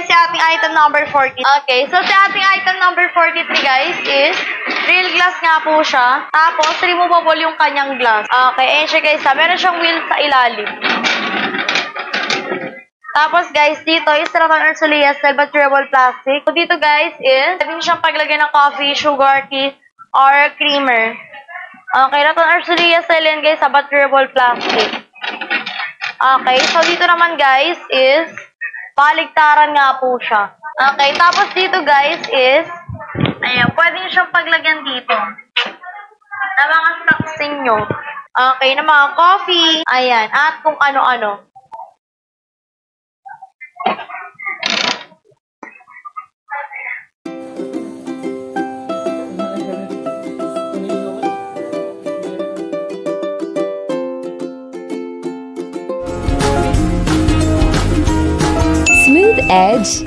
guys si ating item number 40. Okay, so si ating item number 43 guys is real glass nga po siya. Tapos, removable yung kanyang glass. Okay, ayan siya guys. Meron siyang wheel sa ilalim. Tapos guys, dito is Ratan Ursulia Silver Durable Plastic. So dito guys is, pwede siyang paglagay ng coffee, sugar, tea, or creamer. Okay, Ratan Ursulia Silver guys, Silver Durable Plastic. Okay, so dito naman guys is, baligtaran nga po siya. Okay, tapos dito guys is, ayan, pwede siyang paglagyan dito. Na mga stocks nyo. Okay, na mga coffee, ayan, at kung ano-ano. Smooth edge.